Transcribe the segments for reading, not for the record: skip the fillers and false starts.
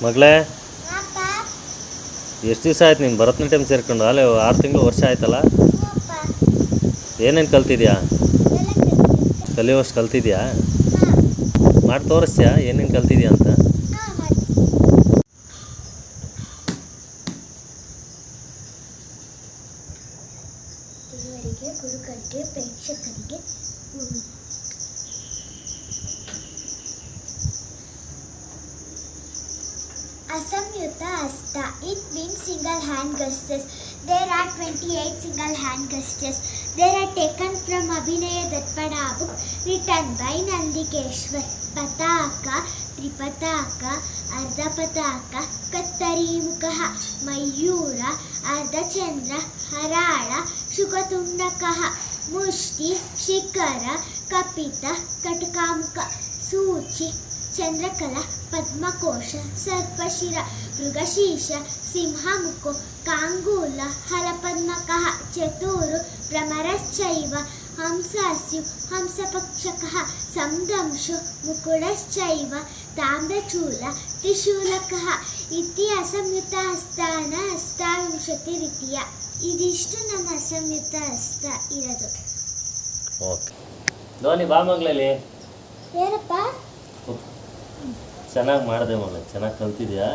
ಮಗಳೇ, ಎಷ್ಟು ದಿವಸ ಆಯ್ತು ನೀನು ಭರತನಾಟ್ಯಂ ಸೇರ್ಕೊಂಡು? ಅಲ್ಲೇ 6 ತಿಂಗಳು ವರ್ಷ ಆಯ್ತಲ್ಲ. ಏನೇನು ಕಲ್ತಿದ್ಯಾ? ಕಲಿಯೋಷ್ಟು ಕಲ್ತಿದ್ಯಾ? ಮಾಡಿ ತೋರಿಸ್ತೀಯಾ ಏನೇನು ಕಲ್ತಿದ್ಯಾ ಅಂತ? ಗುರುಗಳಿಗೆ ಪ್ರೇಕ್ಷಕರಿಗೆ Asamyuta Hasta. It means single hand gestures. There are 28 single hand gestures. They are taken from Abhinaya Darpana book written by Nandikeshwar. Pataka, Tripataka, Ardhapataka, Kattarimukaha, Mayura, Ardhachandra, Harala, Shukatundakaha, Mushti, Shikara, Kapita, Katakamuka, Suchi, Chandrakala, ಪದ್ಮಕೋಶ, ಸರ್ಪಶಿರ, ಮೃಗಶೀರ್ಷ, ಸಿಂಹಮುಖೋ, ಕಾಂಗೂಲ, ಹಲಪದ್ಮಕಃ, ಚತುರು, ಭ್ರಮರಶ್ಚೈವ, ಹಂಸಸ್ಯು, ಹಂಸಪಕ್ಷಕಃ, ಸಂದಂಶು, ಮುಕುಡಶ್ಚೈವ, ತಾಮ್ರಚೂಲ, ತ್ರಿಶೂಲಕಃ ಇತಿ ಅಸಂಯುತ ಹಸ್ತಾನ ಅಷ್ಟಾವಿಂಶತಿ ರೀತಿಯ. ಇದಿಷ್ಟು ನಮ್ಮ ಅಸಂಯುತ ಹಸ್ತ ಇರೋದು. Okay, Dhoni ಬಾ ಮಗಳಲ್ಲಿ. ಏನಪ್ಪ? ಚೆನ್ನಾಗಿ ಮಾಡಿದೆ ಮಗ, ಚೆನ್ನಾಗಿ ಕಲ್ತಿದ್ಯಾ.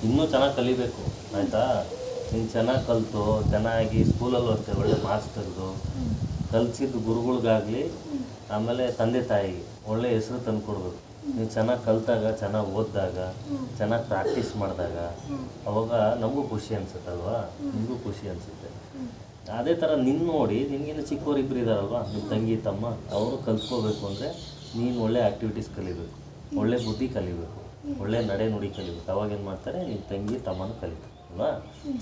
ಇನ್ನೂ ಚೆನ್ನಾಗಿ ಕಲಿಬೇಕು, ಆಯಿತಾ? ನೀನು ಚೆನ್ನಾಗಿ ಕಲಿತು ಚೆನ್ನಾಗಿ ಸ್ಕೂಲಲ್ಲೂ ಅಷ್ಟೇ ಒಳ್ಳೆ ಮಾರ್ಕ್ಸ್ ತೆಗೆದು ಕಲಿಸಿದ್ದು ಗುರುಗಳಿಗಾಗಲಿ ಆಮೇಲೆ ತಂದೆ ತಾಯಿಗೆ ಒಳ್ಳೆ ಹೆಸರು ತಂದು ಕೊಡಬೇಕು. ನೀವು ಚೆನ್ನಾಗಿ ಕಲಿತಾಗ, ಚೆನ್ನಾಗಿ ಓದಿದಾಗ, ಚೆನ್ನಾಗಿ ಪ್ರಾಕ್ಟೀಸ್ ಮಾಡಿದಾಗ ಅವಾಗ ನಮಗೂ ಖುಷಿ ಅನಿಸುತ್ತಲ್ವಾ? ನಿಮಗೂ ಖುಷಿ ಅನಿಸುತ್ತೆ. ಅದೇ ಥರ ನಿನ್ನ ನೋಡಿ ನಿನಗಿನ್ನ ಚಿಕ್ಕವರಿಬ್ಬರು ಇದ್ದಾರಲ್ವ, ನಿಮ್ಮ ತಂಗಿ ತಮ್ಮ, ಅವರು ಕಲ್ತ್ಕೋಬೇಕು ಅಂದರೆ ನೀನು ಒಳ್ಳೆ ಆ್ಯಕ್ಟಿವಿಟೀಸ್ ಕಲಿಬೇಕು, ಒಳ್ಳೆ ಬುದ್ಧಿ ಕಲಿಬೇಕು, ಒಳ್ಳೆ ನಡೆ ನುಡಿ ಕಲಿಬೇಕು. ಅವಾಗೇನು ಮಾಡ್ತಾರೆ, ನಿಮ್ಮ ತಂಗಿ ತಮ್ಮನೂ ಕಲಿತಾರೆ ಅಲ್ವಾ?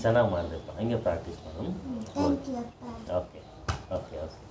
ಚೆನ್ನಾಗಿ ಮಾಡಬೇಕು, ಹಂಗೆ ಪ್ರಾಕ್ಟೀಸ್ ಮಾಡೋಣ. Okay okay okay.